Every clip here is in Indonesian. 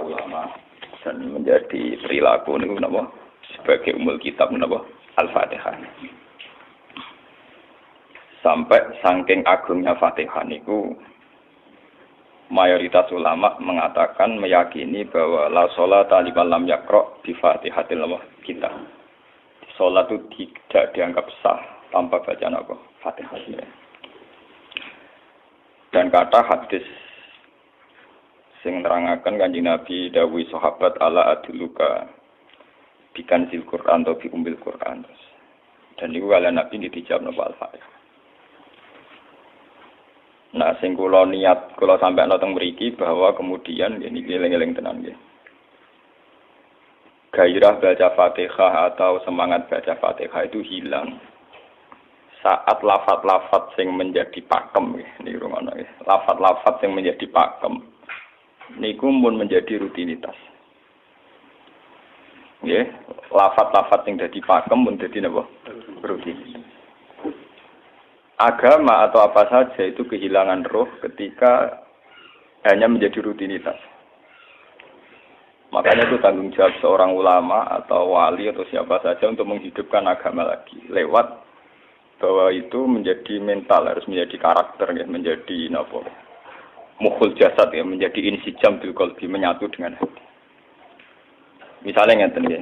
ulama dan menjadi perilaku niku napa sebagai umul kitab napa Al-Fatihah. Sampai saking agungnya Fatihah niku mayoritas ulama mengatakan meyakini bahwa la sholata liman lam yaqra bi Fatihatil kitab. Salat itu tidak dianggap sah tanpa bacaan apa? Fatihah. Dan kata hadis sing nerangaken Kanjeng Nabi dawuh sahabat ala aduluka bikan sil Quran atau bi umbil Quran. Dan niku kalian Nabi dijawab napa Al-Fatihah. Nah, sing kula niat kula sampai ana teng mriki bahwa kemudian niki eling-eling tenan nggih. Gairah baca Fatihah atau semangat baca Fatihah itu hilang saat lafaz-lafaz yang menjadi pakem niki rungono nggih. Lafaz-lafaz yang menjadi pakem niku mun menjadi rutinitas. Nggih, lafaz-lafaz yang dadi pakem mun dadi napa? Rutinitas. Agama atau apa saja itu kehilangan roh ketika hanya menjadi rutinitas. Makanya itu tanggung jawab seorang ulama atau wali atau siapa saja untuk menghidupkan agama lagi. Lewat bahwa itu menjadi mental, harus menjadi karakter, ya, menjadi mukhul jasad, ya, menjadi insijam bil qalbi, menyatu dengan hati. Misalnya ngeten ya.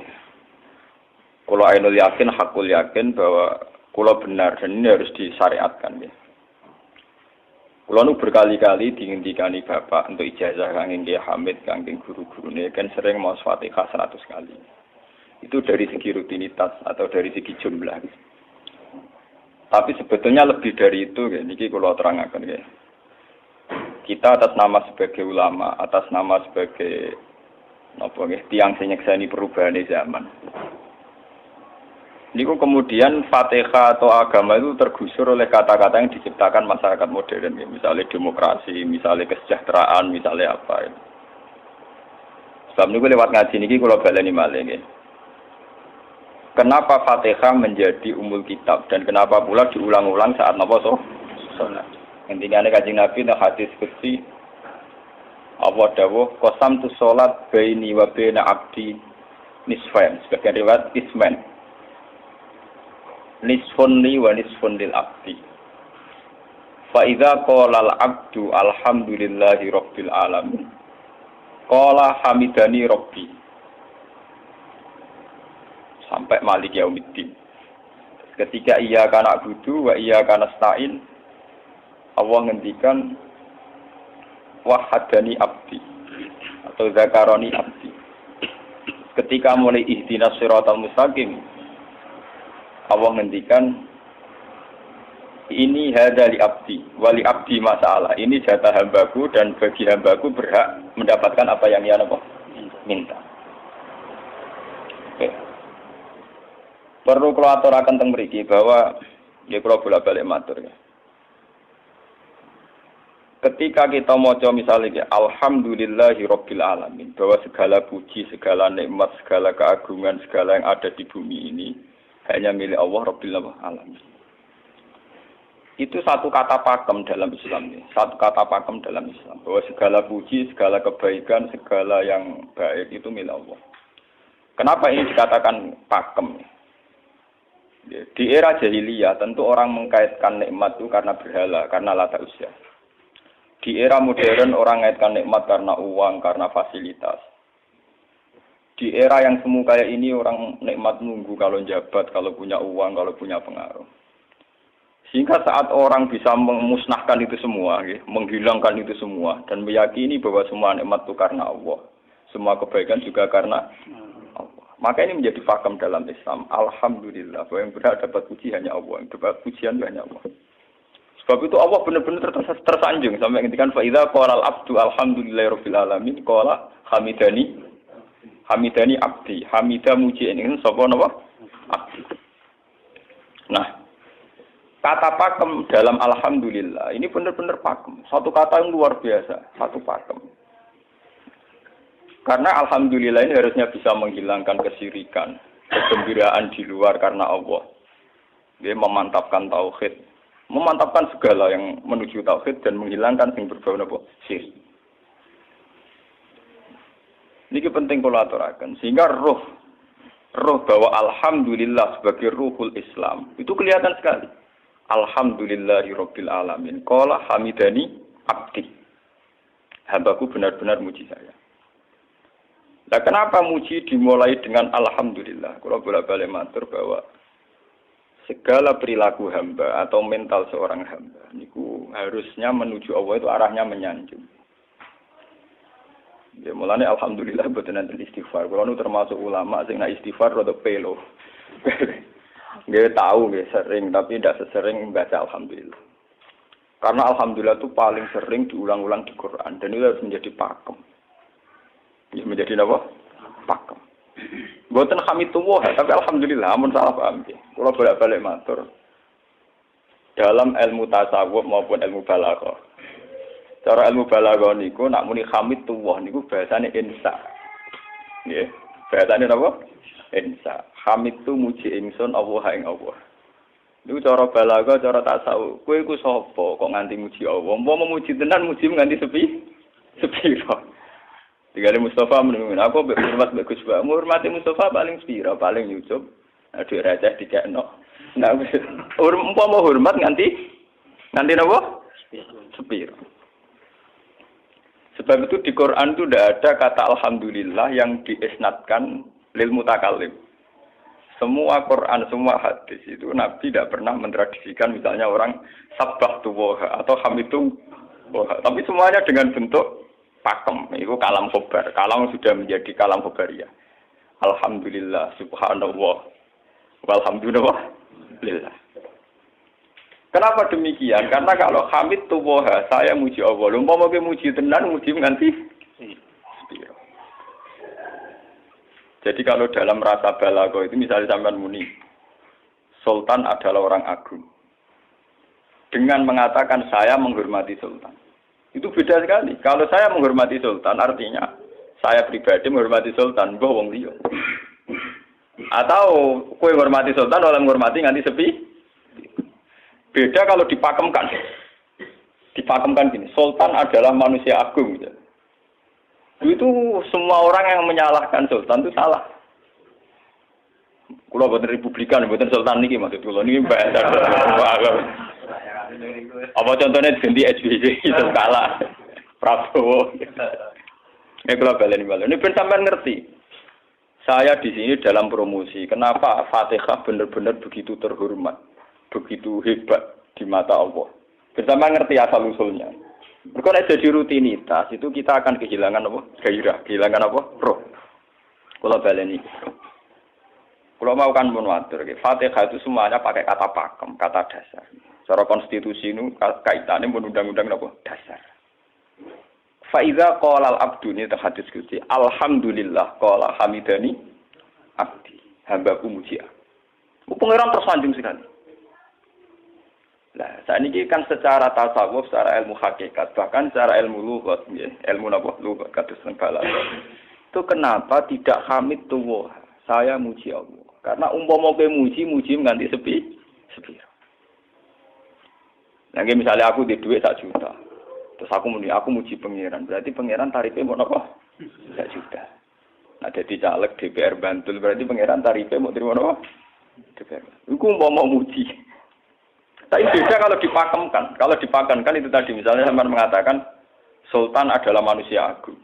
Kalau ainul yakin, hakul yakin bahwa kulo benar dan ini harus disyariatkan ya. Kulo nu berkali-kali diintikani bapak untuk ijazah kangge Kyai Hamid, kangge guru-gurune kan sering mau Fatihah 100 kali. Itu dari segi rutinitas atau dari segi jumlah. Tapi sebetulnya lebih dari itu ya, niki kulo terangaken ya. Kita atas nama sebagai ulama, atas nama sebagai napa nggih tiyang sing nyekseni perubahan zaman. Niku kemudian Fatihah atau agama itu tergusur oleh kata-kata yang diciptakan masyarakat modern, ya. Misalnya demokrasi, misalnya kesejahteraan, misalnya apa. Ya. Sebab niku lewat ngaji niki kula baleni malih nggih. Kenapa Fatihah menjadi umul kitab dan kenapa pula diulang-ulang saat napa salat. Intinya Kanjeng Nabi nang hadis qudsi Allah dawuh qasamtu salat baini wa baina abdi nisfain, sebagian riwayat isman. Nisfun li wa nisfun lil abdi. Fa idza qala al abdu alhamdulillahi rabbil alamin. Qala hamidani rabbi. Sampai malik yaumiddin. Ketika ia kana budu wa ia kana nasta'in, Allah ngendikan wahadani abdi atau zakaroni abdi. Ketika mulai ihdinas siratal mustaqim, Allah ngendikan ini hadali abdi wali abdi masalah, ini jatah hambaku dan bagi hambaku berhak mendapatkan apa yang ia minta. Oke. Perlu kalau aturaken teng mriki bahwa ya kula bolak-balik matur ya. Ketika kita maca misalnya alhamdulillahi rabbil alamin, bahwa segala puji, segala nikmat, segala keagungan, segala yang ada di bumi ini hanya milik Allah Rabbil Alamin. Itu satu kata pakem dalam Islam. Satu kata pakem dalam Islam. Bahwa segala puji, segala kebaikan, segala yang baik itu milik Allah. Kenapa ini dikatakan pakem? Di era jahiliyah tentu orang mengkaitkan nikmat itu karena berhala, karena lata usia. Di era modern orang mengaitkan nikmat karena uang, karena fasilitas. Di era yang semu kayak ini orang nikmat nunggu kalau jabat, kalau punya uang, kalau punya pengaruh. Sehingga saat orang bisa memusnahkan itu semua, menghilangkan itu semua, dan meyakini bahwa semua nikmat itu karena Allah. Semua kebaikan juga karena Allah. Maka ini menjadi pakem dalam Islam. Alhamdulillah, bahwa yang berhak dapat puji hanya Allah, yang dapat pujian hanya Allah. Sebab itu Allah benar-benar tersanjung. Sampai ngintikan, fa'idha qala al-abdu alhamdulillahirabbil alamin, qala hamidani abdi, hamidah muji ini sapa napa? Abdi. Nah, kata pakem dalam alhamdulillah ini benar-benar pakem. Satu kata yang luar biasa, satu pakem. Karena alhamdulillah ini harusnya bisa menghilangkan kesyirikan, kegembiraan di luar karena Allah. Dia memantapkan tauhid, memantapkan segala yang menuju tauhid dan menghilangkan yang berbau napa? Syirik. Niki penting kula aturaken sehingga roh bahwa alhamdulillah sebagai ruhul Islam itu kelihatan sekali. Alhamdulillahirabbil alamin. Qala hamidani abdi. Hambaku benar-benar muji saya. Nah, kenapa muji dimulai dengan alhamdulillah? Kalau bolak-balik matur bahwa segala perilaku hamba atau mental seorang hamba niku harusnya menuju Allah itu arahnya menyanjung. Ya mulane alhamdulillah mboten enten istighfar. Kulo nu termasuk ulama sing nak istighfar rada pelo. Nggih tahu nggih sering tapi tidak sesering baca alhamdulillah. Karena alhamdulillah itu paling sering diulang-ulang di Quran dan itu harus menjadi pakem. Ya menjadi apa? Pakem. Mboten hamidullah tapi alhamdulillah amun salah paham nggih. Kulo bolak-balik matur. Dalam ilmu tasawuf maupun ilmu balaghah. Cara ilmu balaghah niku nak muni hamidullah niku bahasane insa. Nggih. Bahasane napa? Insa. Hamid tu muji ingsun Allah ing Allah. Niku cara balaghah, cara tasawuf. Kowe iku sapa kok nganti muji Allah? Umpama muji tenan muji nganti sepiro. Digale Mustafa menung aku hormat mbek Gus Ba. Hormati Mustafa paling sepiro? Paling nyucup. Aduh receh dikekno. Nah, umpama hormat nganti napa? Sepiro. Sebab itu di Quran itu tidak ada kata alhamdulillah yang diisnadkan lil mutakallim. Semua Quran, semua hadis itu Nabi tidak pernah mentradisikan misalnya orang sabbahtu wa atau hamidu wa. Tapi semuanya dengan bentuk pakem. Itu kalam khobar. Kalam sudah menjadi kalam khobariyah. Alhamdulillah, subhanallah, walhamdulillah. Kenapa demikian? Karena kalau hamid tuwoha, saya muji Allah. Lumpah mau muji tenan, muji nganti sepiro. Jadi kalau dalam rasa balaghah itu misalnya sampean muni, Sultan adalah orang agung. Dengan mengatakan saya menghormati Sultan. Itu beda sekali. Kalau saya menghormati Sultan, artinya saya pribadi menghormati Sultan, mbah wong liya. Atau kowe menghormati Sultan, oleh menghormati nganti sepi. Beda kalau dipakemkan. Dipakemkan gini, Sultan adalah manusia agung. Gitu. Itu semua orang yang menyalahkan Sultan itu salah. Kalau buatan Republikan, buatan Sultan niki maksud kula niki bahasa. Apa contohnya ganti SBY itu kalah. Prabowo. Ini kalau baleni. Ini ben sampean ngerti. Saya di sini dalam promosi. Kenapa Fatihah benar-benar begitu terhormat? Begitu hebat di mata Allah. Bersama ngerti asal usulnya. Kalau jadi rutinitas itu kita akan kehilangan apa? Gairah, kehilangan apa? Roh. Kalau baleni. Kalau mau kan menwatur, Fatihah itu semuanya pakai kata pakem, kata dasar. Secara konstitusi itu kaitannya undang-undang apa? Dasar. Faiza qala al-abdu ini terhadis kunci. Alhamdulillah qala hamidani abdi. Hambaku muji aku. Pengiran tersanjung sekali. Nah, saat ini kan secara tasawuf, secara ilmu hakikat, bahkan secara ilmu lughat, ya, ilmu apa? Lughat kados balaghah. Itu kenapa tidak hamid tuwa? Saya muji Allah. Karena umpama kowe muji nganti sepi. Nah, misalnya aku di duit 1 juta. Terus aku muji pangeran. Berarti pangeran tarifnya mau apa? 1 juta. Nah, jadi caleg DPR Bantul berarti pangeran tarifnya mau terima apa? DPR. Iku mau muji. Tapi beda kalau dipakemkan. Kalau dipakemkan itu tadi misalnya sampean mengatakan Sultan adalah manusia agung.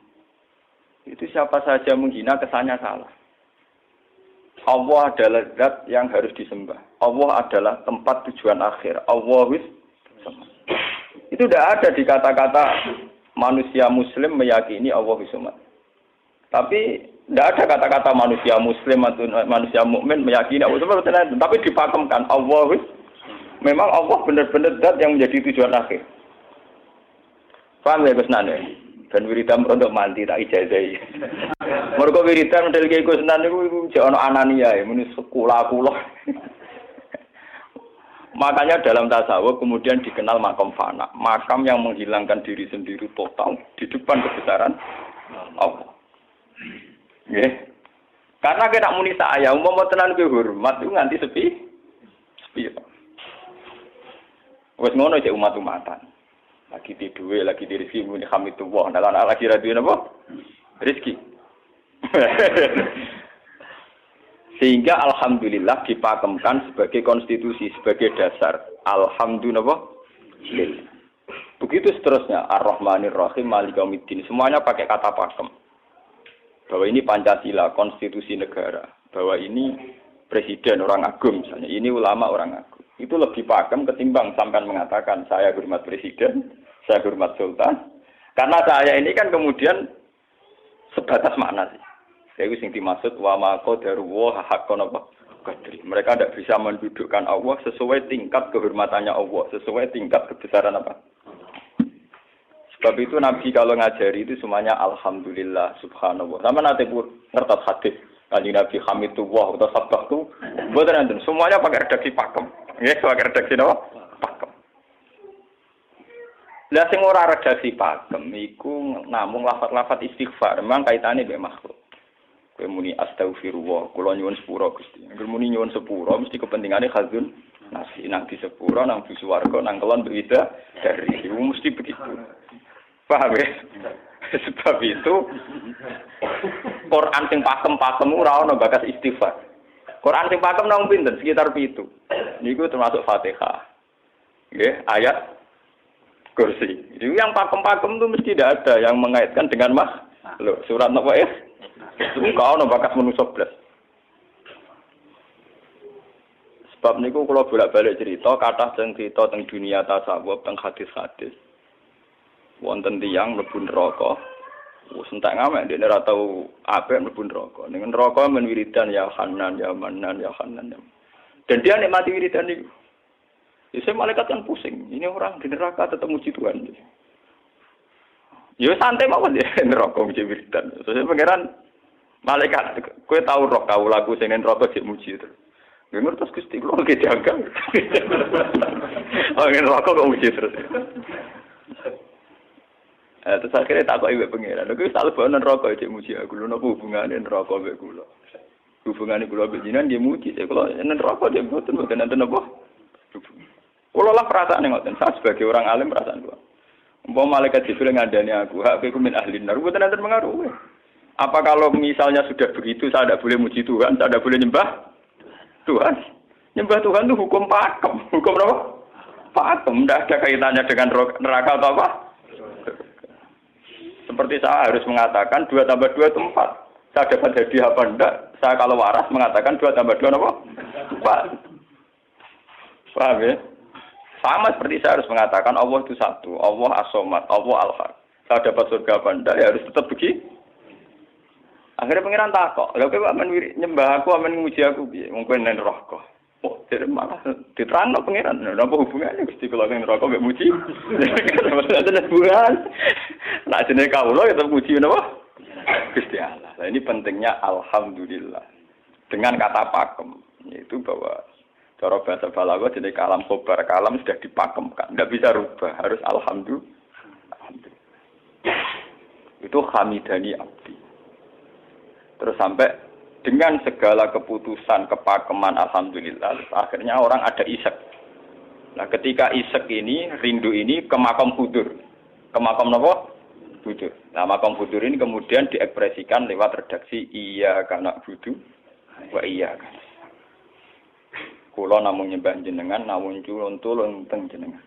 Itu siapa saja menghina kesannya salah. Allah adalah zat yang harus disembah. Allah adalah tempat tujuan akhir. Allah wis. Itu tidak ada di kata-kata manusia muslim meyakini Allah wis. Tapi tidak ada kata-kata manusia muslim atau manusia mukmin meyakini Allah wis. Tapi dipakemkan Allah wis. Memang Allah benar-benar zat yang menjadi tujuan akhir. Paham ya Gus Nan? Dan wiridan untuk mandi tak ijazahi. Mergo wiridan model ki Gus Nan niku jek ana anania ya muni sekolah kula. Makanya dalam tasawuf kemudian dikenal makam fana, makam yang menghilangkan diri sendiri total di depan kebesaran Allah. Nggih. Karena kena muni saya umpama tenan ki hormat itu nganti sepi. Wes ngono cek umat-umatan. Lagi di duwe, lagi di rezeki muni hamidullah. Dalan lagi ra duwe napa? Rezeki. Sehingga alhamdulillah dipakemkan sebagai konstitusi, sebagai dasar. Alhamdulillah. Begitu seterusnya. Ar-Rahmanir Rahim, Maliki Yaumiddin. Semuanya pakai kata pakem. Bahwa ini Pancasila, konstitusi negara. Bahwa ini presiden orang agung misalnya. Ini ulama orang agung. Itu lebih pakem ketimbang sampai mengatakan saya hormat presiden, saya hormat sultan. Karena saya ini kan kemudian sebatas makna sih. Itu yang dimaksud wa ma qadaruhu haqqan qadri. Mereka tidak bisa mendudukkan Allah sesuai tingkat kehormatannya Allah, sesuai tingkat kebesaran apa. Sebab itu Nabi kalau ngajari itu semuanya alhamdulillah subhanallah. Sama nanti pun ngertos hadis kanjeng Nabi hamidullah atau sabbahtu, mboten enten semuanya pakai redaksi pakem. Nggih, pakai redaksi napa? Pakem. Lah sing ora redaksi pakem iku namung lafaz-lafaz istighfar, memang kaitane mbek makhluk. Kowe muni astagfirullah, kula nyuwun sepura Gusti. Angger muni nyuwun sepura mesti kepentingane khazun nasi nang di sepura nang di swarga nang kelon berbeda dari itu mesti begitu. Paham ya? Sebab itu Quran sing pakem-pakem ora ana bakas istighfar. Quran sing pakem nang pinten sekitar 7. Niku termasuk Fatihah. Nggih, ayat kursi. Itu yang pakem-pakem itu mesti tidak ada yang mengaitkan dengan makhluk. Surat napa ya? Itu kau no bakas manusia belas. Sebab niku kalau bolak-balik cerita, kata cerita tentang dunia tasawuf, tentang hadis-hadis. Wonten tiyang mlebu neraka. Wis entek ngamek dene ora tau apik mlebu neraka. Ning neraka men wiridan ya Hanan ya Manan ya Hanan. Dan dia nikmati wiridan niku. Jadi malaikat kan pusing. Ini orang di neraka tetap muji Tuhan. Ya santai mawon ya neraka muji wiridan. Soale pangeran malaikat, kowe tau roh kawulaku sing neraka sik muji terus. Nggih ngertos Gusti kula nggih jaga. Oh neraka kok muji terus. Terus akhirnya tak kok iwek pangeran. Lha wis tak lebokno neraka sik muji aku. Lha napa hubungane neraka mek kula? Hubungane kula mek jenengan nggih muji. Kula neraka dia mboten enten apa? Kula lah perasaan ngoten. Saya sebagai orang alim perasaan kula. Umpama malaikat Jibril ngandani aku, hak kowe min ahli nar, mboten enten pengaruh. Apa kalau misalnya sudah begitu saya tidak boleh muji Tuhan, saya tidak boleh nyembah Tuhan? Nyembah Tuhan itu hukum pakem. Hukum apa? Pakem. Tidak ada kaitannya dengan neraka atau apa? Seperti saya harus mengatakan 2 tambah 2 itu 4. Saya dapat hadiah apa enggak? Saya kalau waras mengatakan 2 tambah 2 apa? 4. Paham ya? Sama seperti saya harus mengatakan Allah itu satu. Allah as-somad, Allah al-haq. Saya dapat surga apa enggak? Ya harus tetap begitu. Akhirnya pengiran takok, lha kowe amen nyembah aku, amen nguji aku piye? Wong kowe nang neraka. Oh, jadi malah diterangno pengiran. Lha apa hubungannya Gusti kula nang neraka mek muji? Ada hubungan. Lah jenenge kawula ya tetep muji napa? Gusti Allah. Nah, ini pentingnya alhamdulillah. Dengan kata pakem, yaitu bahwa cara bahasa balaghah jenenge kalam khobar, kalam sudah dipakemkan, enggak bisa rubah, harus alhamdulillah. Itu hamidani abdi. Terus sampai dengan segala keputusan kepakeman alhamdulillah akhirnya orang ada isek. Nah ketika isek ini rindu ini ke makam hudur. Ke makam apa? Hudur. Nah makam hudur ini kemudian diekspresikan lewat redaksi iya kana budu wa iya kana. Kula namung nyembah jenengan namung tulung teng jenengan.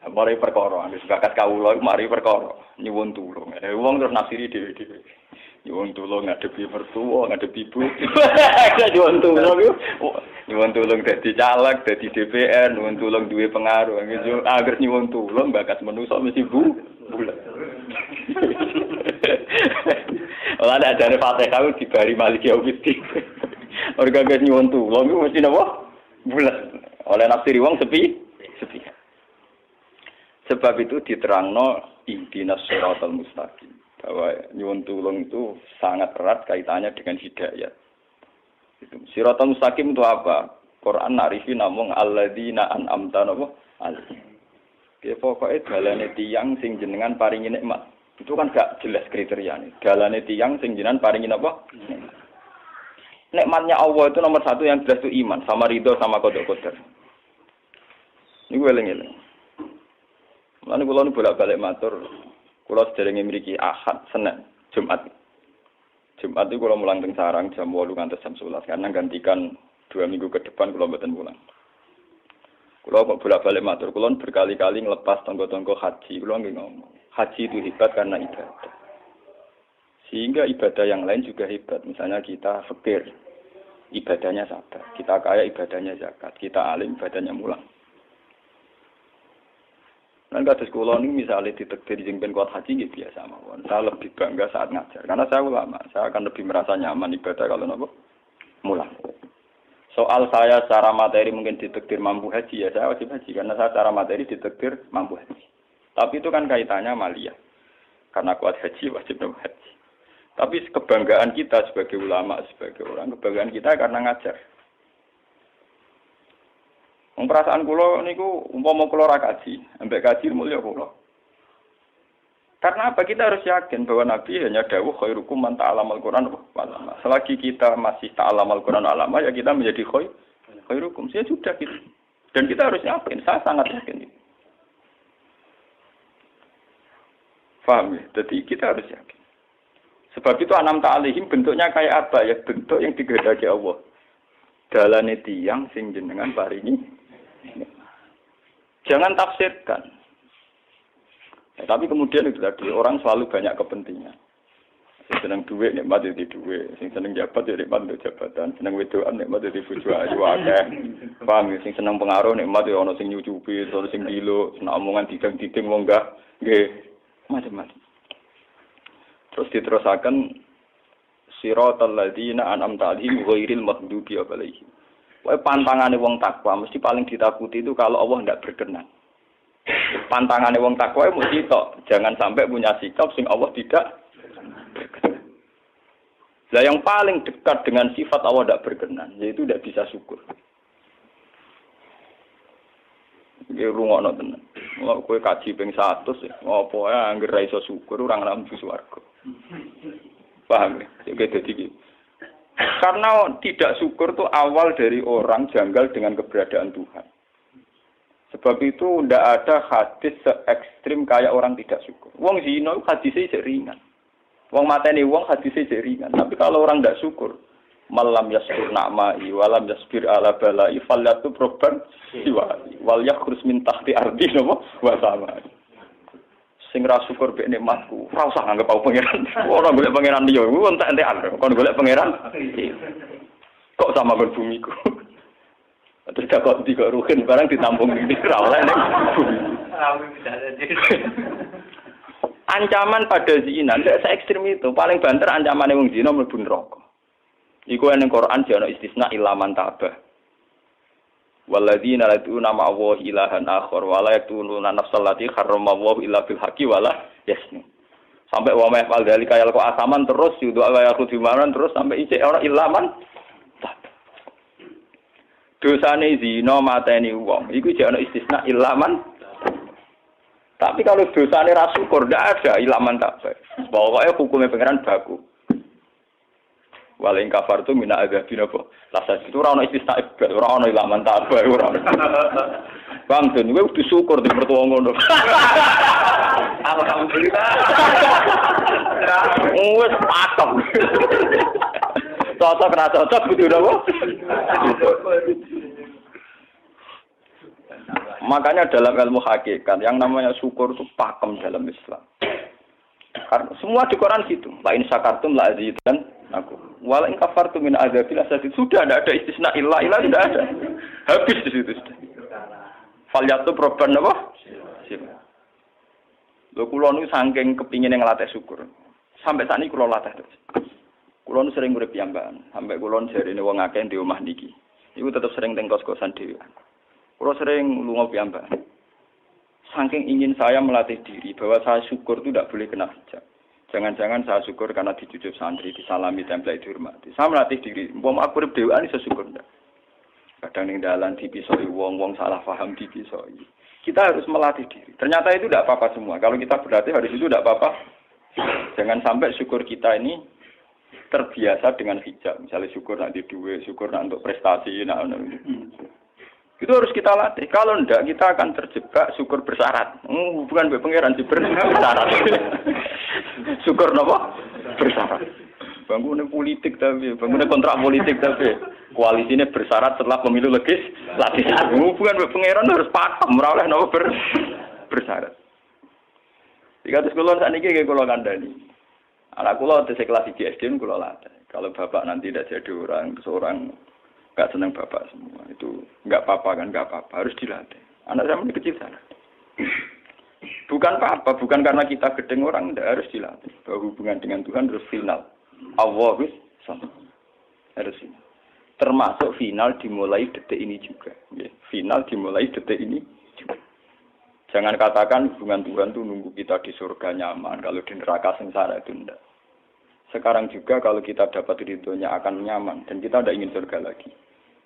Mari perkara wis bakat kawula mari perkara nyuwun tulung. Wong terus nafsiri dhewe-dhewe. Nyuwun tulung ngadepi mertua, ngadepi ibu. Nyuwun tulung yo. Nyuwun tulung dadi caleg, dadi DPR, nyuwun tulung duwe pengaruh. Agar nyuwun tulung bakat manusa mesti bulat. Ora ada jane Fatihah dibari Maliki Yaumiddin. Orga gak nyuwun tulung mesti napa? Bulat. Oleh nafsiri wong sepi. Sebab itu diterangno ihdinas siratal mustaqim. Bahwa nyuwun tulung itu sangat erat kaitannya dengan hidayat. Itu siratal mustaqim itu apa? Quran narifi namung alladzina an'amta alaihim. Ya pokoke dalane tiyang sing jenengan paringi nikmat. Itu kan gak jelas kriteriane. Dalane tiyang sing jenengan paringi apa? Nikmatnya Allah itu nomor 1 yang jelas itu iman sama ridho sama qada qadar. Niku eling-eling. Lan kula nu bolak-balik matur, kula sederenge mriki Ahad, Senin, Jumat. Jumat itu kalau mulang teng sarang jam 8 ngantos jam 11 karena gantikan 2 minggu ke depan kalau mboten mulang. Kalau kok bolak-balik matur, kalau berkali-kali ngelepas tonggo-tonggo haji, kalau nggih ngomong. Haji itu hebat karena ibadah. Sehingga ibadah yang lain juga hebat. Misalnya kita fakir, ibadahnya sabar. Kita kaya, ibadahnya zakat. Kita alim, ibadahnya mulang. Dan kados kula ini misalnya ditakdir sing ben kuat haji nggih biasa mawon. Saya lebih bangga saat ngajar karena saya ulama. Saya akan lebih merasa nyaman ibadah kalau napa mulang. Soal saya secara materi mungkin ditakdir mampu haji ya saya wajib haji karena saya secara materi ditakdir mampu haji. Tapi itu kan kaitannya maliyah. Karena kuat haji wajib haji. Tapi kebanggaan kita sebagai ulama, sebagai orang, kebanggaan kita karena ngajar. Perasaan kula niku umpama kula ra kaji, ambek kaji mulya kula. Karena apa? Kita harus yakin bahwa Nabi hanya dawuh khairukum man ta'allamal Qur'an wa 'allama. Selagi kita masih ta'allamal Qur'an wa 'allama ya kita menjadi khairukum. Ya sudah gitu. Dan kita harus yakin, saya sangat yakin. Paham ya? Jadi kita harus yakin. Sebab itu anam ta'alihim bentuknya kayak apa ya? Bentuk yang digedaki Allah. Dalane tiyang sing jenengan paringi. Jangan tafsirkan. Ya, tapi kemudian itu tadi orang selalu banyak kepentingan. Sing seneng duit nikmat di duit, sing seneng jabat ya nikmat untuk jabatan, seneng wedoan nikmat di bojo ayu akeh. Paham ya? Sing seneng pengaruh nikmat ya ana sing nyucupi, ana sing dilo, seneng omongan didang-diding wong enggak nggih macam-macam. Terus diterusaken siratal ladzina an'amta 'alaihim ghairil maghdubi 'alaihim. Wae pantangane wong takwa mesti paling ditakuti itu kalau Allah tidak berkenan. Pantangane wong takwa mesti tok, jangan sampai punya sikap sing Allah tidak berkenan. Lah yang paling dekat dengan sifat Allah tidak berkenan yaitu tidak bisa syukur. Iki rungokno tenan. Mau kowe kaji ping 100 ya, apa ya anggere ra iso syukur ora nang swarga. Paham ya? Jadi gitu. Karena tidak syukur itu awal dari orang janggal dengan keberadaan Tuhan. Sebab itu tidak ada hadis se-ekstrim kayak orang tidak syukur. Wong zina hadisnya ringan. Wong mateni wong hadisnya ringan. Tapi kalau orang tidak syukur, malam yaskur na'ma'i walam yasbir ala bala'i falyatu proban siwa'i wal yakhrus min tahti ardi napa wa samai. Sing ra syukur mek nikmatku, ora usah nganggep aku pangeran. Ora golek pangeran liya, ku entek-entekan. Kon golek pangeran. Kok sama ben bumiku. Terus kok tiga ruhin barang ditampung ini ra oleh ning bumi. Ancaman pada zina ndak se ekstrem itu. Paling banter ancamane wong zina mlebu neraka. Iku ning Quran jana istisna ilaman tabah. Walladzina lad'una ma'allahi ilahan akhar wa la yaqtuluna nafsal lati harramallahu illa bil haqqi wa la yasnu. Sampai wa ma yaqal dzalika yalqa asaman terus yudu ayat kudimaran terus sampai ijek ora ilaman. Dosane zina mateni wong iku jek ana istisna ilaman. Tapi kalau dosane ra syukur ndak ada ilaman tak. Pokoke hukume pangeran baku. Waling kafar tu mina azabin apa? Lasa itu orang istisna ibad, orang ilaman tabah orang. Bang Dun, gue syukur di mertua ngono. Alhamdulillah. Wes pakem. Cocok ra cocok kudu napa? Makanya dalam ilmu hakikat yang namanya syukur itu pakem dalam Islam. Karena semua di Quran gitu. La in syakartum la azidan aku. Wala in kafartum min adzabil asadid. Sudah tidak ada istisna illa tidak ada. Habis di situ sudah. Falyatu proban apa? Lho kula nu saking kepingin ngelatih syukur. Sampai saat ini kula latih terus. Kula nu sering urip piyambakan. Sampai kula jarine wong akeh di omah niki. Iku tetep sering teng kos-kosan dhewe. Kula sering lunga piyambakan. Saking ingin saya melatih diri bahwa saya syukur itu tidak boleh kena hijab. Jangan-jangan saya syukur karena dicucuk santri, disalami, tempel, dihormati. Saya melatih diri. Wong aku urip dhewean iso syukur ndak. Kadang ning dalan dipisoi wong salah paham dipisoi. Kita harus melatih diri. Ternyata itu tidak apa-apa semua. Kalau kita berlatih hari itu tidak apa-apa. Jangan sampai syukur kita ini terbiasa dengan hijab. Misalnya syukur nanti duit, syukur untuk prestasi, itu harus kita latih. Kalau enggak, kita akan terjebak syukur bersyarat. Bukan pangeran bersyarat. Syukur apa? Bersyarat. bangunan politik tapi bangunan kontrak politik tapi koalisinya bersyarat setelah pemilu legislatif. Hubungan pangeran harus pakem ora oleh napa bersyarat. Jika terus kula sakniki nggih kula kandhani. Anak kula tesih kelas 1 SD kula latih. Kalau bapak nanti tidak jadi seorang enggak senang bapak semua itu enggak apa-apa kan, enggak apa-apa, harus dilatih. Anak saya masih kecil sana. Bukan apa-apa, bukan karena kita gedeng orang, tidak harus dilatih. Bahwa hubungan dengan Tuhan harus final. Allah sama. Harus final. Termasuk final dimulai detik ini juga. Ya. Final dimulai detik ini juga. Jangan katakan hubungan Tuhan itu nunggu kita di surga nyaman. Kalau di neraka sengsara itu tidak. Sekarang juga kalau kita dapat ridhonya akan nyaman. Dan kita tidak ingin surga lagi.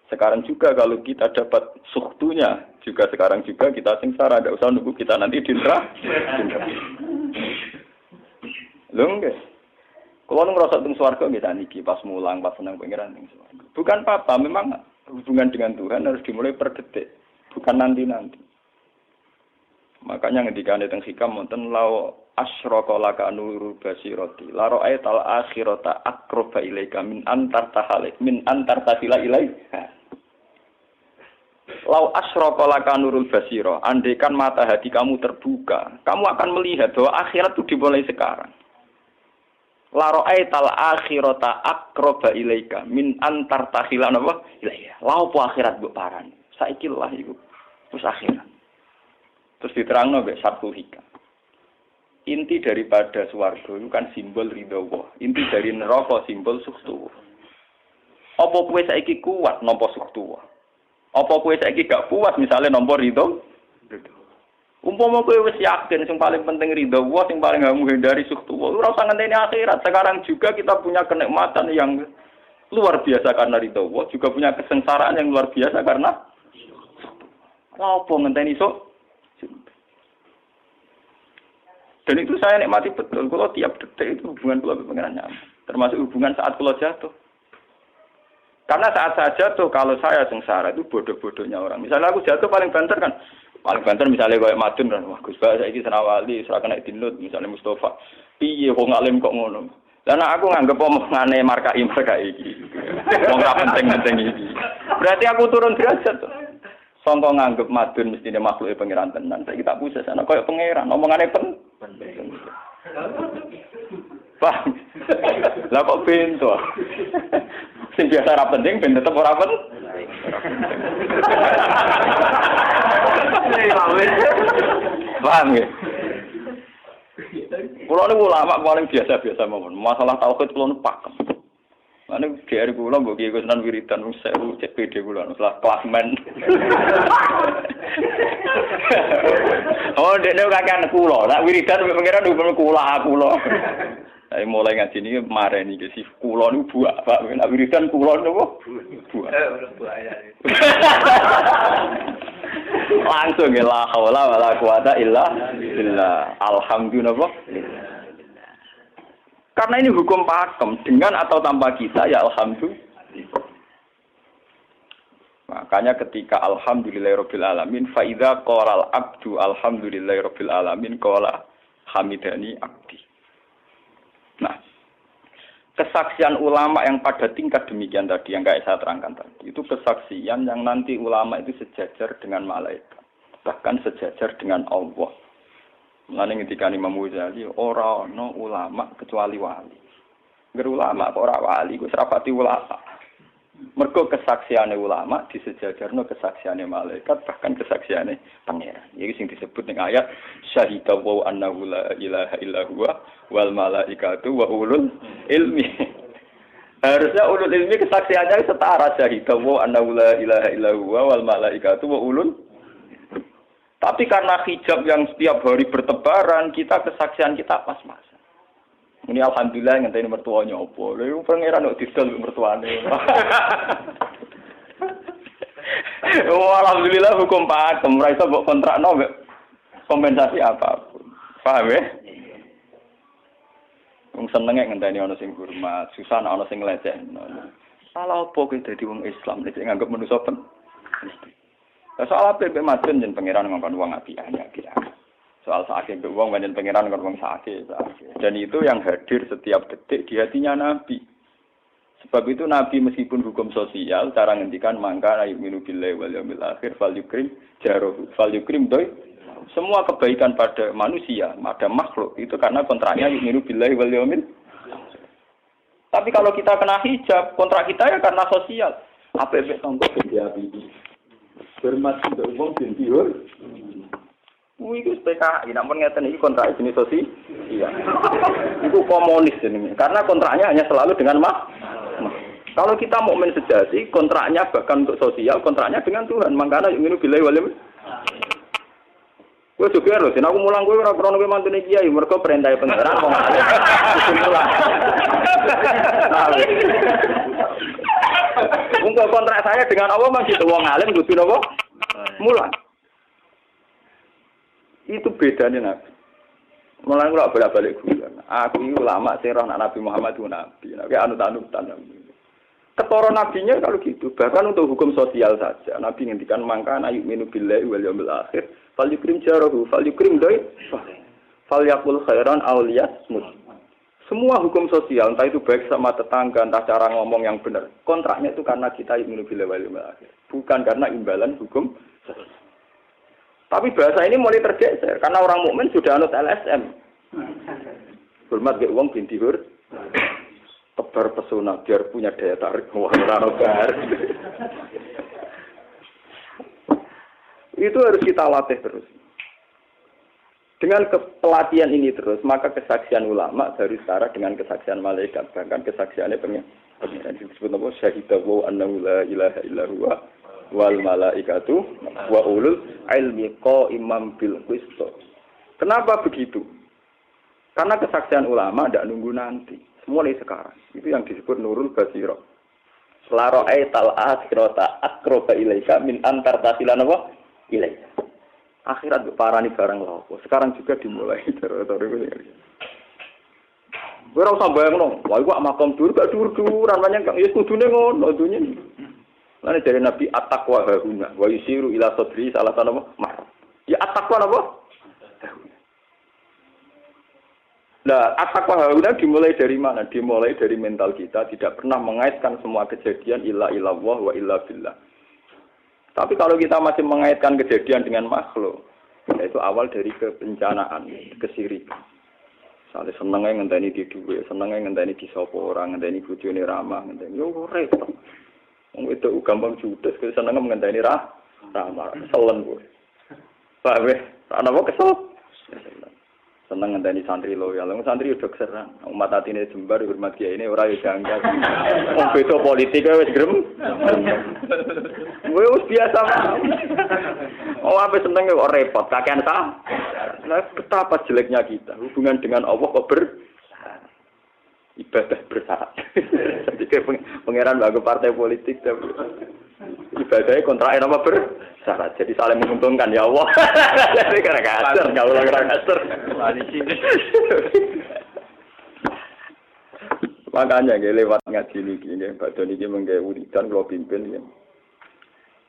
Sekarang juga kalau kita dapat suhtunya, juga sekarang juga kita sengsara, tidak usah nunggu kita nanti di neraka. Lho nggih. Kalau ngerasa teng swarga nggih niki pas mulang, pas senang pangeran teng swarga. Bukan apa, memang hubungan dengan Tuhan harus dimulai per detik, bukan nanti-nanti. Makanya ngendikane teng hikam wonten lau asyraka laka nurul basirati la ra'aital akhirata aqraba ilaika min antar tasila ilaiha. Lau asyraka laka nurul basira, andaikan mata hati kamu terbuka, kamu akan melihat bahwa akhirat itu dimulai sekarang. La ra'aital akhirata aqraba ilaika min antar tasila ilaiha. Lau po akhirat mbok parani. Saiki lah iku wis akhirat. Terus diterangno mbek satu hikam. Inti daripada swarga itu kan simbol ridho Allah. Inti dari neraka simbol sukhtu. Apa kowe saiki kuat nampa sukhtu? Apa kowe saiki gak kuat misalnya nampa ridho? Umpama kowe wis yakin sing paling penting ridho Allah, sing paling kamu hindari sukhtu. Ora usah ngenteni akhirat. Sekarang juga kita punya kenikmatan yang luar biasa karena ridho Allah, juga punya kesengsaraan yang luar biasa karena apa ngenteni sok? Dan itu saya nikmati betul. Kalau tiap detik itu hubungan kalau pengenan nyaman. Termasuk hubungan saat kalau jatuh. Karena saat saya jatuh, kalau saya sengsara itu bodoh-bodohnya orang. Misalnya aku jatuh paling banter kan. Paling banter misalnya kayak Madun kan. Wah Gus Ba saya ini senawali, serah kena dinut. Misalnya Mustafa. Piye kok ngalim kok ngono. Dan aku nganggep omongane markai ini. Wong gak penting-penting ini. Berarti aku turun derajat tuh. Sangka nganggep Madun mestine makhluke pangeran tenan. Saiki tak pusat ana koyo pangeran, omongane penting. Paham? Lah kok pintu. Sing biasa ora penting ben tetep ora penting. Paham ya? Kulo niku ulama paling biasa-biasa mawon. Masalah tauhid kulo nu pakem. Ane GR kula mbok iki Gunan wiridan wis 1000 CPD kula setelah klasmen. Oh, dekne kakean kula. Nek wiridan pengiran dhuwur kula. Saya mulai ngaji niki mareni iki si kula niku buak, Pak. Nek wiridan kula niku buak. Langsung la haula wala quwata illa billah. Alhamdulillah. Karena ini hukum pakem, dengan atau tanpa kita ya alhamdulillah. Makanya ketika alhamdulillahirabbil alamin fa idza qala al-abdu alhamdulillahirabbil alamin qala hamidani abdi. Nah, kesaksian ulama yang pada tingkat demikian tadi yang kayak saya terangkan tadi, itu kesaksian yang nanti ulama itu sejajar dengan malaikat, bahkan sejajar dengan Allah. Mulane ngendikane Imam Ghazali ora ana ulama kecuali wali. Ngger ulama kok ora wali, wis rapati ulama. Mergo kesaksiane ulama disejajarno kesaksiane malaikat bahkan kesaksiane pangeran. Iki sing disebut ning ayat syahida wa annahu la ilaha illa huwa wal malaikatu wa ulul ilmi. Harusnya ulul ilmi kesaksiannya setara syahida wa annahu la ilaha illa huwa wal malaikatu wa ulul. Tapi karena hijab yang setiap hari bertebaran, kita kesaksian kita pas-pasan. Ini alhamdulillah ngenteni mertuane opo. Lha pangeran kok didol mertuane. Oh, alhamdulillah hukum pakem, ora iso mbok kontrakno mbek kompensasi apapun. Paham ya? Wong senenge ngenteni ana sing hormat, susah ana sing nglecehno. Salah opo kowe dadi wong Islam nek nganggep manusa pen. Soal apa yang macam jen pangeran ngomong uang apian. Soal sakit uang banyak pangeran ngomong uang sakit. Dan itu yang hadir setiap detik di hatinya Nabi. Sebab itu Nabi meskipun hukum sosial, cara ngendikan mangka ayuminu billahi wal yaumil akhir fal yukrim jarohu fal yukrim doi. Semua kebaikan pada manusia, pada makhluk itu karena kontraknya ayuminu billahi wal yaumil. Tapi kalau kita kena hijab, kontrak kita ya karena sosial. Apa-apa tonggo dia ini. Bermat untuk umum bintiur. Itu PKI, namun ngeten ini kontrak jenis sosial. Iya. Itu komunis ini. Karena kontraknya hanya selalu dengan kalau kita mukmin sejati, kontraknya bahkan untuk sosial, kontraknya dengan Tuhan. Makanya ingin billahi wal yaumil. Kowe juga lho, aku mulang kowe ora krono kowe mantune kiai, mergo perintah pangeran wong alim. Untuk kontrak saya dengan Allah masih wong alim kudu napa? Mulang. Itu bedanya Nabi. Mulang kula bolak-balik guyon. Aku iki ulama sing roh Nabi Muhammad itu nabi. Nabi anut-anutan. Ketara nabinya kalau gitu, bahkan untuk hukum sosial saja. Nabi ngendikan mangka ayuk minu billahi wal yaumil akhir, fal yukrim jarahu, fal yukrim doi, fal yakul khairan awliyasmut. Semua hukum sosial, entah itu baik sama tetangga, entah cara ngomong yang benar. Kontraknya itu karena kita ayuk minu billahi wal yaumil akhir, bukan karena imbalan hukum sosial. Tapi bahasa ini mulai tergeser karena orang mukmin sudah anut LSM. Hormat ke uang binti hur. Tebar pesona biar punya daya tarik wah bar. Itu harus kita latih terus. Dengan pelatihan ini terus, maka kesaksian ulama dari setara dengan kesaksian malaikat, bahkan kesaksiannya pengiran disebut apa syahidahu annahu la ilaha illa huwa wal malaikatu wa ulul ilmi qaiman bil qist. Kenapa begitu? Karena kesaksian ulama tidak nunggu nanti. Mulai sekarang. Itu yang disebut nurul basiro. Laro'ai tal'at kirota akroba ilaika min antar tasilan apa? Ilaika. Akhirat parani barang lopo. Sekarang juga dimulai. Gue rasa bayang dong. Wah, gue makam dur, gak dur-duran. Banyak yang kudune ngono. Lalu dari Nabi at-taqwa hahuna. Wa yusiru ila sodri salah satu apa? Ya at-taqwa apa? Nah, at-taqwa hauna dimulai dari mana? Dimulai dari mental kita, tidak pernah mengaitkan semua kejadian illa illallah wa illa billah. Tapi kalau kita masih mengaitkan kejadian dengan makhluk, itu awal dari kebencanaan, kesirikan. Misalnya senengnya ngenteni di duwe, senengnya ngenteni di sapa orang, ngenteni bojone ramah, ngenteni yo repot. Wong itu gampang judes, senengnya ngenteni ramah, keselen kowe. Paham ya? Ana apa kesel? Seneng ngenteni santri loyal. Santri udah keserang. Umat atine jembar hormat kiai ini ora yo janggal. Wong beda politik wis grem. Wis biasa mah. Oh ape seneng kok repot, kakean ta? Lah betapa jeleknya kita. Hubungan dengan Allah kok ibadah bersyarat. Jadi pangeran bagi partai politik tapi ibadahnya kontraknya apa bersyarat. Jadi saling menguntungkan ya Allah. Jadi karena kasar, kalau karena kasar. Makanya lewat ngaji ini, Pak Doni ini menggawe wiridan kalau pimpin ya.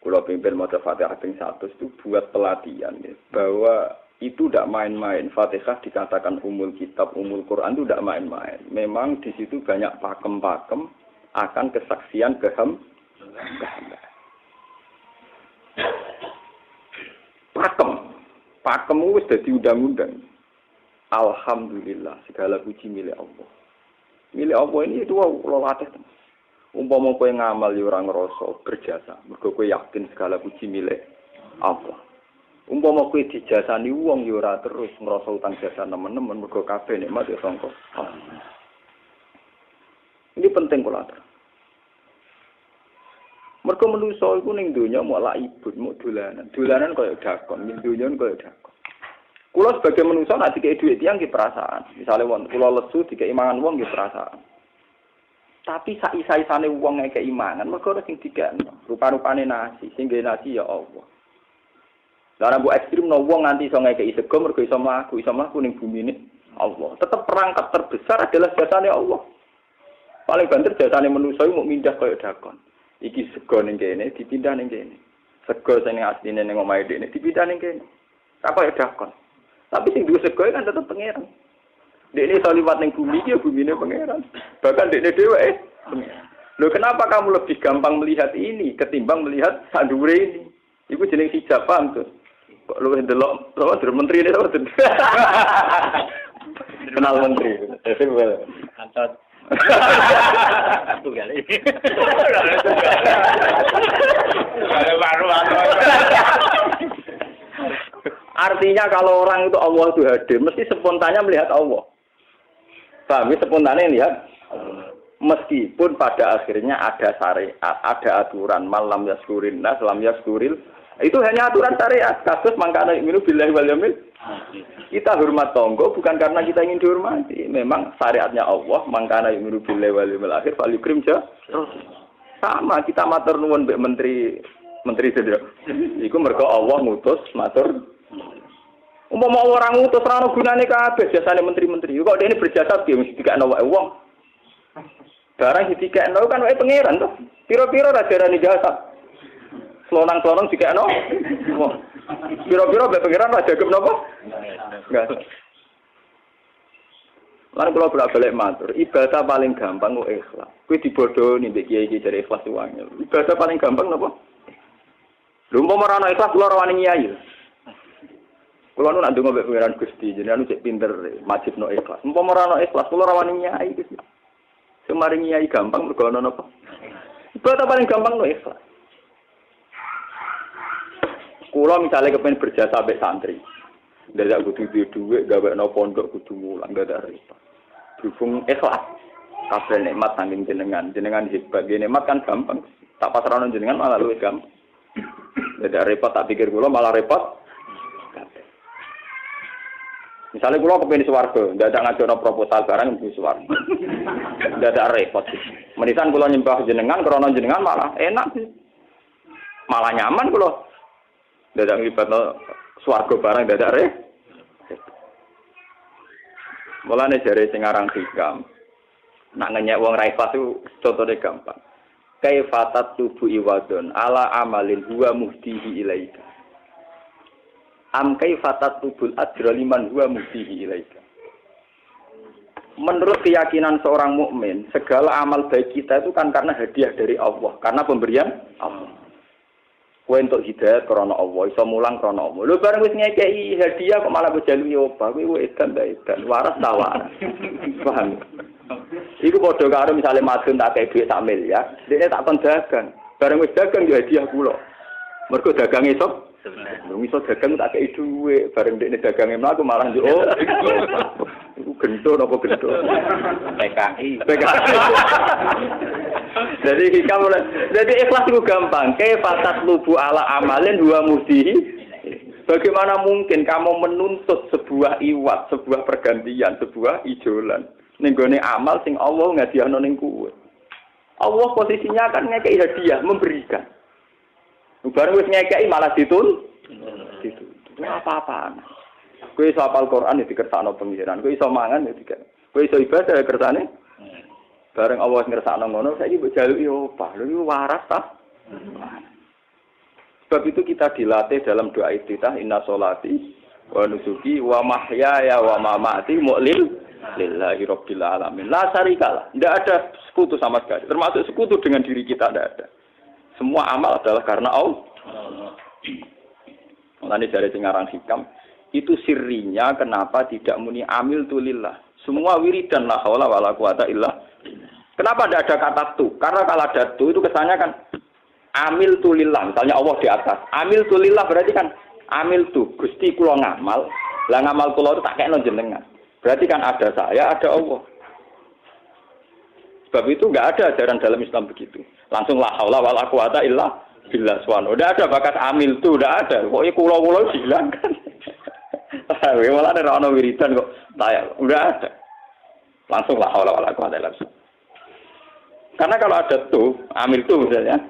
Kalau pimpin maca Fatihah ping 100 itu buat pelatihan ya, bahwa itu tidak main-main. Fatihah dikatakan umul kitab, umul Quran itu tidak main-main. Memang di situ banyak pakem-pakem akan kesaksian kehambaan. Pakem itu sudah diundang-undang. Alhamdulillah, segala puji milik Allah. Milik Allah ini itu Allah latih. Umpama kowe ngamal ya ora ngrasa berjasa, mergo kowe yakin segala puji milik Allah. Umpama kowe dijasani wong ya ora terus ngrasa utang jasa nemen-nemen mergo kabeh nikmat ya sangka Allah. Ini penting kula atur. Mergo manusa iku ning donya mau laibun, mau dolanan. Dolanan kaya dakon, ning donya kaya dakon. Kula sebagai manusa nek dikek dhuwit tiyang nggih perasaan. Misale wong kula lesu dikek mangan wong nggih perasaan. Tapi sak-isa-isane wong ngekek imangan, mergo sing dikekno. Rupa-rupane nasi, sing ngge nasi ya Allah. Lah mbok ekstremno wong nganti iso ngekeki sego mergo iso mlaku ning bumine Allah. Tetep perangkat terbesar adalah jasane Allah. Paling banter jasane manusa iku mung mindah kaya dakon. Iki sego ning kene dipindah ning kene. Sego sing asline ning omahe dhekne dipindah ning kene. Ora kaya dakon. Tapi sing duwe sego kan tetep pangeran. Dekne iso liwat ning bumi iki ya bumine pangeran. Bahkan dekne dhewe pangeran. Loh kenapa kamu lebih gampang melihat ini ketimbang melihat sandure ini? Iku jeneng hijab paham tuh. Kok lu ndelok menteri ini apa? Kenal menteri. Kantor. Tunggal ini. Artinya kalau orang itu Allah itu hadir, mesti spontannya melihat Allah. Paham? Spontannya lihat. Meskipun pada akhirnya ada syariat, ada aturan malam yaskurin nas, lam yaskuril. Itu hanya aturan syariat. Kasus mangkana minu billahi wal yaumil. Kita hormat tonggo bukan karena kita ingin dihormati. Memang syariatnya Allah, mangkana minu billahi wal yaumil akhir fal yukrim ja. Sama kita matur nuwun mbek menteri sedaya. Iku mergo Allah ngutus matur. Umpama orang ngutus ora ono gunane kabeh jasane menteri-menteri. Kok dene berjasa piye mesti dikakno wae wong. Barang dikakno kan wae pangeran to. Piro-piro ra darani jasa. Selonang-selonang dikakno. Piro-piro mbek pangeran ra jagem napa? Enggak. Lan kula bolak-balik matur, ibadah paling gampang kok ikhlas. Kuwi dibodohi mbek kiai-kiai dari ikhlas uangnya. Ibadah paling gampang napa? Lha umpama ora ana ikhlas kula ora wani nyai. Kula nu nak ndonga mbek pangeran Gusti, jenengan cek pinter majibno ikhlas. Umpama ora ana ikhlas kula ora wani nyai Gusti. Semari nyai gampang mergo ana napa? Ibadah paling gampang no ikhlas. Kula misalnya kepen berjasa mbek santri. Dadak kudu duwe gawekno pondok kudu mulang dadak repot. Berhubung ikhlas. Kabeh nikmat saking jenengan hebat. Nikmat kan gampang. Tak pasrahno jenengan malah luwih gampang. Dadak repot tak pikir kula malah repot. Misalnya kula kepen swarga, dadak ngajono proposal barang mlebu swarga. Dadak repot. Menisan kula nyembah jenengan krana jenengan malah enak sih. Malah nyaman kula. Dadak nglibatno swarga barang dadak repot. Mulane jare sing aran hikam. Nak ngenyek wong ra ikhlas itu contone gampang. Kaifatat tubu iwadon ala amalin huwa muhdihi ilaika. Am kaifatat tubul ajra liman huwa muhdihi ilaika. Menurut keyakinan seorang mukmin, segala amal baik kita itu kan karena hadiah dari Allah, karena pemberian Allah. Kowe entuk hidayah krana Allah, iso mulang krana Allah. Lho bareng wis ngekeki hadiah kok malah bejaluki apa? Kowe edan ta edan, waras ta waras. Paham? Iku padha karo misale madun tak kei dhuwit sak miliar, dekne tak kon dagang. Bareng wis dagang yo hadiah kula. Mergo dagang esuk sebenarnya iso dagang tak kei dhuwit, bareng dekne dagange mlaku malah yo oh. Iku gento napa gento? PKI. Jadi ikhlas itu gampang. Kaifatat lubu ala amalin huwa muhdihi. Bagaimana mungkin kamu menuntut sebuah iwat, sebuah pergantian, sebuah ijolan ning gone amal sing Allah ngadiahno ning kowe. Allah posisinya akan ngekeki hadiah, memberikan. Bareng wis ngekeki malah ditun. Itu apa-apaan. Kowe iso hafal Quran ya dikersakno pengiran. Kowe iso mangan ya dikek. Kowe iso ibadah ya kersane. Bareng Allah ngersakno ngono, saiki mbok jaluki opah. Lho iki waras ta? Sebab itu kita dilatih dalam doa iftitah inna sholati wa nusuki wa mahyaya wa mamati lillahi rabbil alamin. La syarikalah. Tidak ada sekutu sama sekali. Termasuk sekutu dengan diri kita tidak ada. Semua amal adalah karena Allah. Mulane dari singaran hikam itu sirrinya kenapa tidak muni amil tulillah. Semua wiridan la haula wala quwata illa. Kenapa tidak ada kata tu? Karena kalau ada tu itu kesannya kan amil tulillah. Misalnya Allah di atas. Amil tulillah berarti kan amil tu. Gusti kula ngamal. Lah ngamal kula itu tak kekno jenengan. Berarti kan ada saya, ada Allah. Sebab itu enggak ada ajaran dalam Islam begitu. Langsung la haula wala quwata illa billah subhanahu. Enggak ada bakat amil tu, enggak ada. Pokoknya kula-kula bilang kan. Malah ada ono wiridan kok. Enggak ada. Langsung la haula wala quwata illa billah. Karena kalau ada tuh, amil tuh misalnya,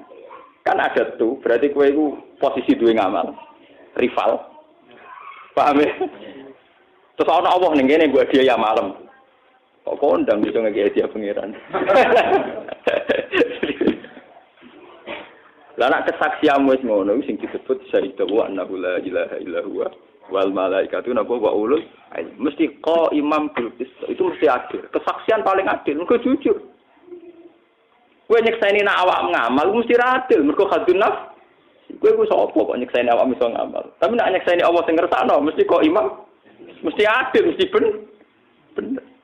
kan ada tuh, berarti kowe iku posisi duwe ngamal, rival. Paham ya? Terus ana Allah ning kene gua dia ya malam. Kok kondang iso ngeki dia pangeran. Lah nek kesaksian wis ngono sing disebut syahidu wa annahu la ilaha illa huwa wal malaikatu napa wa ulul mesti imam bil itu mesti adil. Kesaksian paling adil, engko jujur. Kowe nyekseni nak awak ngamal mesti ra adil, mergo hadun nafs. Kowe ku sapa kok nyekseni awak iso ngamal. Tapi nak nyekseni Allah sing ngersakno mesti kok imam mesti adil, mesti bener.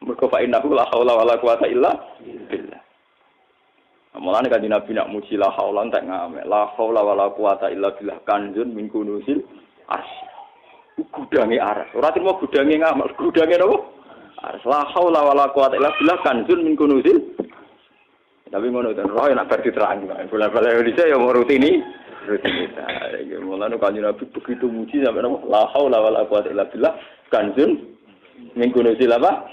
Mergo fa innahu la haula wala quwata illa billah. Mulane kanjeng Nabi nak muji la haula entek ngamek. La haula wala quwata illa billah kanjun min kunusil asy. Gudange aras. Ora trimo gudange ngamal, gudange napa? Aras. La haula wala quwata illa billah kanjun min kunusil. Tapi ngono ten roh nak bar diterangi. Bola-bola Indonesia ya mau rutinitas. Mulane kanjeng Nabi begitu muji sampai napa? La haula wala quwata illa billah kanjun min kunusil apa?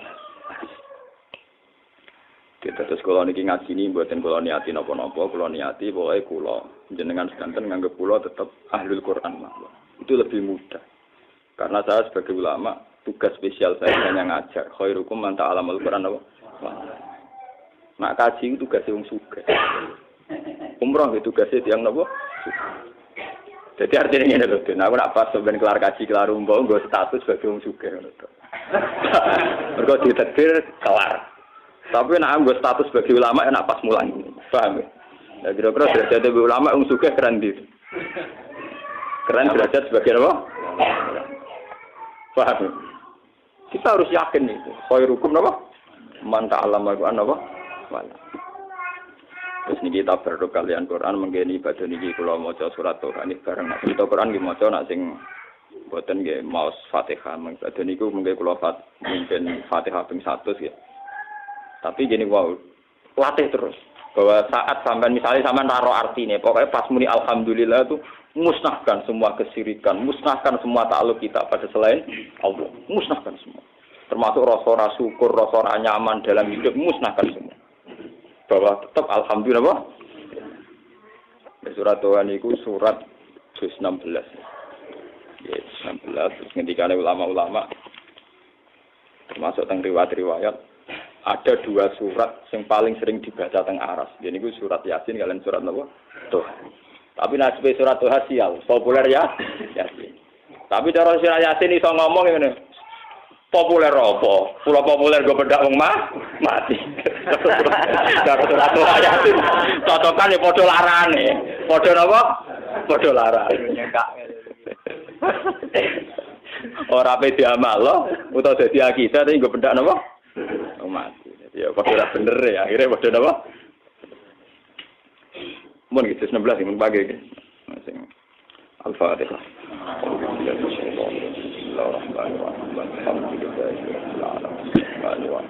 Kita terus kalau niki ngaji ini buatin kalau niati nopo-nopo, kalau niati pokoknya kulo jenengan sedanten nganggep kulo tetap ahlul Quran mawon. Itu lebih mudah. Karena saya sebagai ulama tugas spesial saya hanya ngajar. Khairukum man ta'allamul Quran apa? Nak kaji itu tugasnya wong sugih. Umroh itu tugasnya tiyang napa? Jadi artinya ngene lho, aku nak pas sampeyan kelar kaji kelar umroh nggo status sebagai wong sugih ngono to. Mergo ditakdir kelar. Tapi nak ambil status sebagai ulama enak pas mulang, paham ya? Ya kira-kira derajat sebagai ulama yang suka keren gitu. Keren derajat sebagai apa? Paham ya? Kita harus yakin itu. Khairukum apa? Man ta'allama Al-Qur'an apa? Wala. Terus ini kita berdoa kalian Quran menggeni ibadah niki kula maca surat Toha ini bareng nak kita Quran nggih maca nak sing boten nggih maos Fatihah ibadah niku mengke kula mimpin Fatihah ping 100 nggih. Tapi gini wow, latih terus. Bahwa saat sampai misalnya sampai taruh artinya, pokoknya pas muni alhamdulillah itu musnahkan semua kesyirikan, musnahkan semua takluk kita pada selain Allah, musnahkan semua. Termasuk rasa syukur, rasa nyaman dalam hidup, musnahkan semua. Bahwa tetap alhamdulillah. Surat Tuhan itu surat 16. Ya, 16. Ketika ada ulama-ulama, termasuk tentang riwayat-riwayat. Ada 2 surat yang paling sering dibaca teng aras. Jadi itu surat Yasin kalian surat apa? Toha. Tapi nasib surat Toha sial, populer ya Yasin. Tapi cara surat Yasin iso ngomong ngene. Populer apa? Pulau populer gue bedak wong mati. Cara surat Toha Yasin cocokan ya padha larane. Padha napa? Padha larane. Ora pe diamal lo, utawa dadi akidah tapi gue bedak napa? Mati. Ya padha bener ya, akhirnya padha napa? Mun gitu 16 mun pagi iki. Sing Al-Fatihah. Bismillahirrahmanirrahim. Alhamdulillah.